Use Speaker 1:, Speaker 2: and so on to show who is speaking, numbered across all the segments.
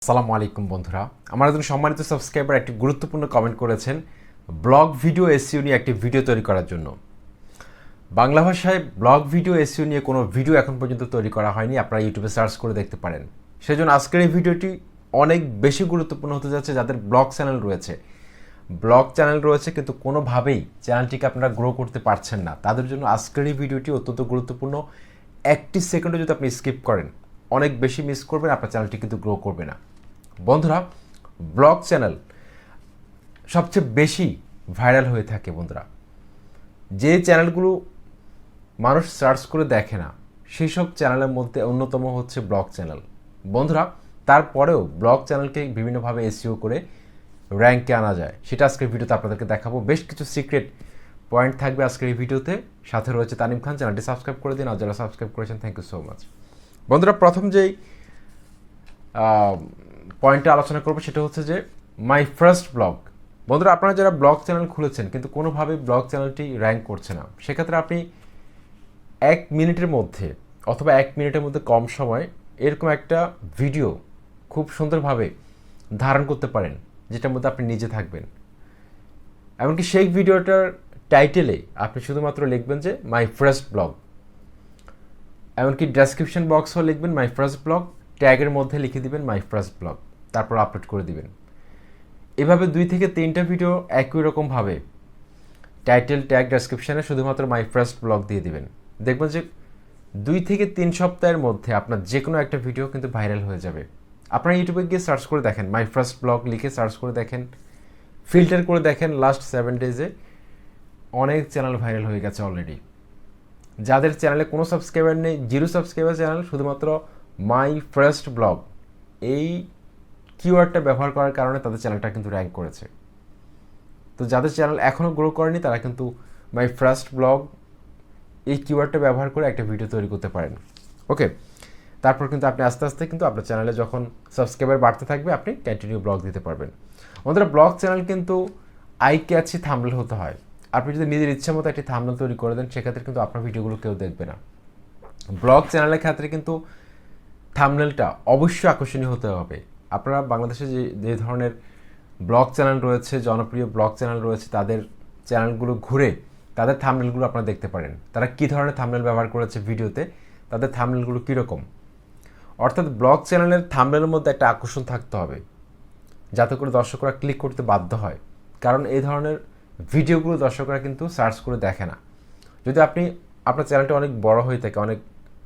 Speaker 1: আসসালামু আলাইকুম বন্ধুরা, আমার একজন সম্মানিত সাবস্ক্রাইবার একটি গুরুত্বপূর্ণ কমেন্ট করেছেন ব্লগ ভিডিও এসইও নিয়ে একটি ভিডিও তৈরি করার জন্য। বাংলা ভাষায় ব্লগ ভিডিও এসইও নিয়ে কোনো ভিডিও এখন পর্যন্ত তৈরি করা হয়নি, আপনারা ইউটিউবে সার্চ করে দেখতে পারেন। সেজন্য আজকের এই ভিডিওটি অনেক বেশি গুরুত্বপূর্ণ হতে যাচ্ছে যাদের ব্লগ চ্যানেল রয়েছে কিন্তু কোনোভাবেই চ্যানেলটিকে আপনারা গ্রো করতে পারছেন না, তাদের জন্য আজকের এই ভিডিওটি অত্যন্ত গুরুত্বপূর্ণ। একটি সেকেন্ডও যদি আপনি স্কিপ করেন অনেক বেশি মিস করবেন, আপনার চ্যানেলটি কিন্তু গ্রো করবে না। বন্ধুরা, ব্লগ চ্যানেল সবচেয়ে বেশি ভাইরাল হয়ে থাকে। বন্ধুরা, যে চ্যানেলগুলো মানুষ সার্চ করে দেখে না সেই সব চ্যানেলের মধ্যে অন্যতম হচ্ছে ব্লগ চ্যানেল। বন্ধুরা, তারপরেও ব্লগ চ্যানেলকে বিভিন্নভাবে এসইও করে র্যাঙ্কে আনা যায়, সেটা আজকের ভিডিওতে আপনাদেরকে দেখাবো। বেশ কিছু সিক্রেট পয়েন্ট থাকবে আজকের এই ভিডিওতে। সাথে রয়েছে তানিম খান, চ্যানেলটি সাবস্ক্রাইব করে দিন, আর যারা সাবস্ক্রাইব করেছেন থ্যাংক ইউ সো মাচ। বন্ধুরা, প্রথম যেই পয়েন্টটা আলোচনা করবো সেটা হচ্ছে যে মাই ফার্স্ট ব্লগ। বন্ধুরা, আপনারা যারা ব্লগ চ্যানেল খুলেছেন কিন্তু কোনোভাবেই ব্লগ চ্যানেলটি র্যাঙ্ক করছে না, সেক্ষেত্রে আপনি 1 মিনিটের মধ্যে অথবা 1 মিনিটের মধ্যে কম সময় এরকম একটা ভিডিও খুব সুন্দরভাবে ধারণ করতে পারেন, যেটার মধ্যে আপনি নিজে থাকবেন। এমনকি সেই ভিডিওটার টাইটেলে আপনি শুধুমাত্র লিখবেন যে মাই ফার্স্ট ব্লগ, এমনকি ডেসক্রিপশন বক্সও লিখবেন মাই ফার্স্ট ব্লগ, ট্যাগের মধ্যে লিখে দিবেন মাই ফার্স্ট ব্লগ, তারপর আপলোড করে দিবেন। এভাবে 2 থেকে 3টা ভিডিও একই রকমভাবে টাইটেল, ট্যাগ, ডেসক্রিপশানে শুধুমাত্র মাই ফার্স্ট ব্লগ দিয়ে দিবেন। দেখবেন যে 2 থেকে 3 সপ্তাহের মধ্যে আপনার যে কোনো একটা ভিডিও কিন্তু ভাইরাল হয়ে যাবে। আপনারা ইউটিউবে গিয়ে সার্চ করে দেখেন, মাই ফার্স্ট ব্লগ লিখে সার্চ করে দেখেন, ফিল্টার করে দেখেন, লাস্ট 7 ডেজে অনেক চ্যানেল ভাইরাল হয়ে গেছে অলরেডি। যাদের চ্যানেলে কোনো সাবস্ক্রাইবার নেই, 0 সাবস্ক্রাইবার চ্যানেল, শুধুমাত্র মাই ফার্স্ট ব্লগ এই কিওয়ার্ডটা ব্যবহার করার কারণে তাদের চ্যানেলটা কিন্তু র্যাঙ্ক করেছে। তো যাদের চ্যানেল এখনও গ্রো করেনি তারা কিন্তু মাই ফার্স্ট ব্লগ এই কিওয়ার্ডটা ব্যবহার করে একটা ভিডিও তৈরি করতে পারেন। ওকে, তারপর কিন্তু আপনি আস্তে আস্তে কিন্তু আপনার চ্যানেলে যখন সাবস্ক্রাইবার বাড়তে থাকবে আপনি কন্টিনিউ ব্লগ দিতে পারবেন। আমাদের ব্লগ চ্যানেল কিন্তু আই ক্যাচি থাম্বনেল হতে হয়। আপনি যদি নিজের ইচ্ছা মতো একটি থাম্বনেল তৈরি করে দেন সেক্ষেত্রে কিন্তু আপনার ভিডিওগুলো কেউ দেখবে না। ব্লগ চ্যানেলের ক্ষেত্রে কিন্তু থাম্বনেলটা অবশ্যই আকর্ষণীয় হতে হবে। আপনারা বাংলাদেশে যে ধরনের ব্লগ চ্যানেল রয়েছে, জনপ্রিয় ব্লগ চ্যানেল রয়েছে, তাদের চ্যানেলগুলো ঘুরে তাদের থাম্বনেলগুলো আপনারা দেখতে পারেন, তারা কী ধরনের থাম্বনেল ব্যবহার করেছে ভিডিওতে, তাদের থাম্বনেলগুলো কীরকম। অর্থাৎ ব্লগ চ্যানেলের থাম্বনেলের মধ্যে একটা আকর্ষণ থাকতে হবে যাতে করে দর্শকরা ক্লিক করতে বাধ্য হয়, কারণ এই ধরনের ভিডিওগুলো দর্শকরা কিন্তু সার্চ করে দেখে না। যদি আপনার চ্যানেলটা অনেক বড় হয়ে থাকে, অনেক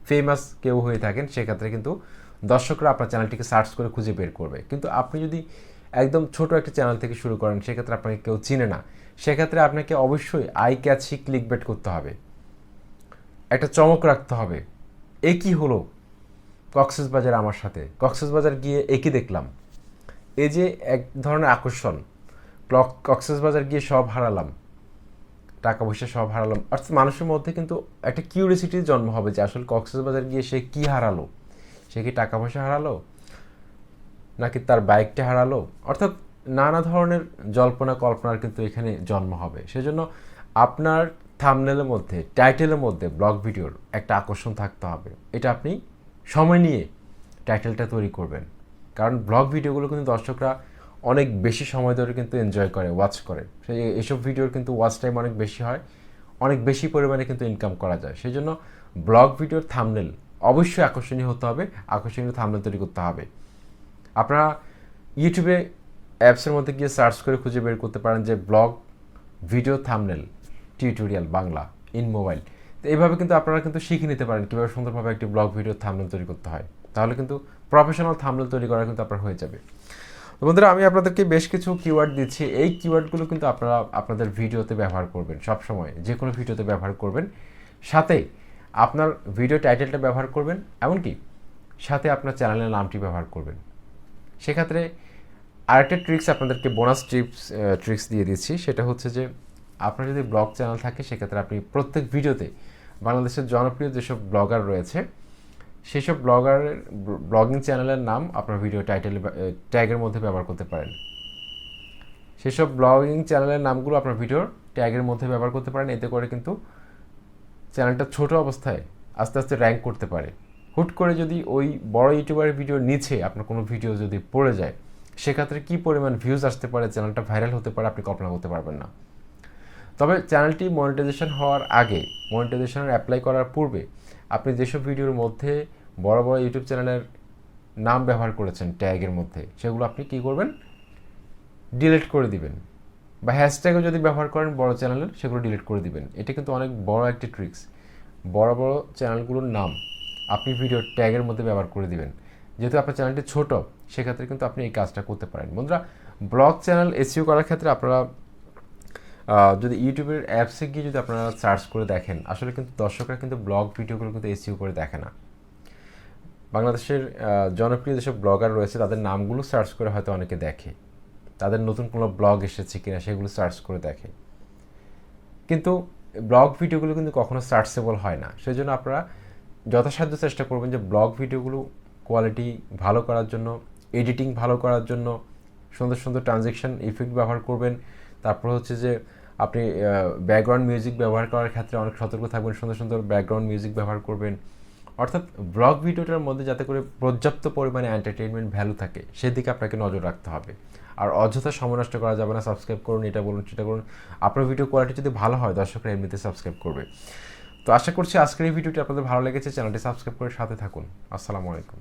Speaker 1: ফেমাস কেউ হয়ে থাকেন, সেক্ষেত্রে কিন্তু দর্শকরা আপনার চ্যানেলটিকে সার্চ করে খুঁজে বের করবে। কিন্তু আপনি যদি একদম ছোট একটা চ্যানেল থেকে শুরু করেন, সেক্ষেত্রে আপনাকে কেউ চিনে না, সেক্ষেত্রে আপনাকে অবশ্যই আই ক্যাচি ক্লিকবেট করতে হবে, একটা চমক রাখতে হবে। একই হলো কক্সবাজার আমার সাথে, কক্সবাজার গিয়ে একই দেখলাম, এই যে এক ধরনের আকর্ষণ। কক্সবাজার গিয়ে সব হারালাম, টাকা পয়সা সব হারালাম, অর্থাৎ মানুষের মধ্যে কিন্তু একটা কিউরিয়াসিটির জন্ম হবে যে আসলে কক্সবাজার গিয়ে সে কী হারালো, সে কি টাকা পয়সা হারালো নাকি তার বাইকটা হারালো, অর্থাৎ নানা ধরনের জল্পনা কল্পনার কিন্তু এখানে জন্ম হবে। সেজন্য আপনার থাম্বনেলের মধ্যে, টাইটেলের মধ্যে ব্লগ ভিডিওর একটা আকর্ষণ থাকতে হবে। এটা আপনি সময় নিয়ে টাইটেলটা তৈরি করবেন, কারণ ব্লগ ভিডিওগুলো কিন্তু দর্শকরা অনেক বেশি সময় ধরে কিন্তু এনজয় করে, ওয়াচ করে। এইসব ভিডিওর কিন্তু ওয়াচ টাইম অনেক বেশি হয়, অনেক বেশি পরিমাণে কিন্তু ইনকাম করা যায়। সেই জন্য ব্লগ ভিডিওর থাম্বনেল অবশ্যই আকর্ষণীয় হতে হবে, আকর্ষণীয় থাম্বনেল তৈরি করতে হবে। আপনারা ইউটিউবে অ্যাপসের মধ্যে গিয়ে সার্চ করে খুঁজে বের করতে পারেন যে blog video thumbnail tutorial Bangla in mobile. তো এইভাবে কিন্তু আপনারা কিন্তু শিখে নিতে পারেন কীভাবে সুন্দরভাবে একটি ব্লগ ভিডিও থাম্বনেল তৈরি করতে হয়, তাহলে কিন্তু প্রফেশনাল থাম্বনেল তৈরি করা কিন্তু আপনার হয়ে যাবে। বন্ধুরা, আমি আপনাদেরকে বেশ কিছু কিওয়ার্ড দিচ্ছি, এই কিওয়ার্ডগুলো কিন্তু আপনারা আপনাদের ভিডিওতে ব্যবহার করবেন, সবসময় যে কোনো ভিডিওতে ব্যবহার করবেন। সাথে আপনার ভিডিও টাইটেলটা ব্যবহার করবেন, এমনকি সাথে আপনার চ্যানেলের নামটি ব্যবহার করবেন। সেক্ষেত্রে আরেকটা ট্রিক্স আপনাদেরকে, বোনাস ট্রিক্স দিয়ে দিচ্ছি, সেটা হচ্ছে যে আপনার যদি ব্লগ চ্যানেল থাকে সেক্ষেত্রে আপনি প্রত্যেক ভিডিওতে বাংলাদেশের জনপ্রিয় যেসব ব্লগার রয়েছে সেসব ব্লগিং চ্যানেলের নাম আপনার ভিডিও টাইটেল ট্যাগের মধ্যে ব্যবহার করতে পারেন। সেসব ব্লগিং চ্যানেলের নামগুলো আপনার ভিডিওর ট্যাগের মধ্যে ব্যবহার করতে পারেন। এতে করে কিন্তু চ্যানেলটা ছোট অবস্থায় আস্তে আস্তে র্যাঙ্ক করতে পারে। হুট করে যদি ওই বড় ইউটিউবারের ভিডিওর নিচে আপনার কোনো ভিডিও যদি পড়ে যায়, সেক্ষেত্রে কী পরিমাণ ভিউজ আসতে পারে, চ্যানেলটা ভাইরাল হতে পারে, আপনি কল্পনা করতে পারবেন না। তবে চ্যানেলটি মনিটাইজেশন হওয়ার আগে, মনিটাইজেশনের অ্যাপ্লাই করার পূর্বে আপনি যেসব ভিডিওর মধ্যে বড় বড় ইউটিউব চ্যানেলের নাম ব্যবহার করেছেন ট্যাগের মধ্যে, সেগুলো আপনি কী করবেন, ডিলিট করে দিবেন। বা হ্যাশট্যাগও যদি ব্যবহার করেন বড় চ্যানেলের, সেগুলো ডিলিট করে দিবেন। এটা কিন্তু অনেক বড় একটি ট্রিক্স। বড় বড় চ্যানেলগুলোর নাম আপনি ভিডিও ট্যাগের মধ্যে ব্যবহার করে দিবেন। যেহেতু আপনার চ্যানেলটি ছোট, সেক্ষেত্রে কিন্তু আপনি এই কাজটা করতে পারেন। বন্ধুরা, ব্লগ চ্যানেল এসইও করার ক্ষেত্রে আপনারা যদি ইউটিউবের অ্যাপসে গিয়ে যদি আপনারা সার্চ করে দেখেন, আসলে কিন্তু দর্শকরা কিন্তু ব্লগ ভিডিওগুলো কিন্তু এসইও করে দেখে না। বাংলাদেশের জনপ্রিয় যেসব ব্লগার রয়েছে তাদের নামগুলো সার্চ করে হয়তো অনেকে দেখে, তাদের নতুন কোনো ব্লগ এসেছে কিনা সেগুলো সার্চ করে দেখে, কিন্তু ব্লগ ভিডিওগুলো কিন্তু কখনো সার্চেবল হয় না। সেই জন্য আপনারা যথাসাধ্য চেষ্টা করবেন যে ব্লগ ভিডিওগুলো কোয়ালিটি ভালো করার জন্য, এডিটিং ভালো করার জন্য সুন্দর সুন্দর ট্রানজেকশন ইফেক্ট ব্যবহার করবেন। তারপর হচ্ছে যে আপনি ব্যাকগ্রাউন্ড মিউজিক ব্যবহার করার ক্ষেত্রে অনেক সতর্ক থাকবেন, সুন্দর সুন্দর ব্যাকগ্রাউন্ড মিউজিক ব্যবহার করবেন। অর্থাৎ ব্লগ ভিডিওটার মধ্যে যাতে করে পর্যাপ্ত পরিমাণে এন্টারটেইনমেন্ট ভ্যালু থাকে, সেদিকে আপনাকে নজর রাখতে হবে। আর অযথা সময় নষ্ট করা যাবে না। সাবস্ক্রাইব করুন, এটা বলুন সেটা করুন। আপনার ভিডিও কোয়ালিটি যদি ভালো হয়, দর্শকরা এমনিতে সাবস্ক্রাইব করবে। তো আশা করছি আজকের এই ভিডিওটি আপনাদের ভালো লেগেছে। চ্যানেলটি সাবস্ক্রাইব করে সাথে থাকুন। আসসালামু আলাইকুম।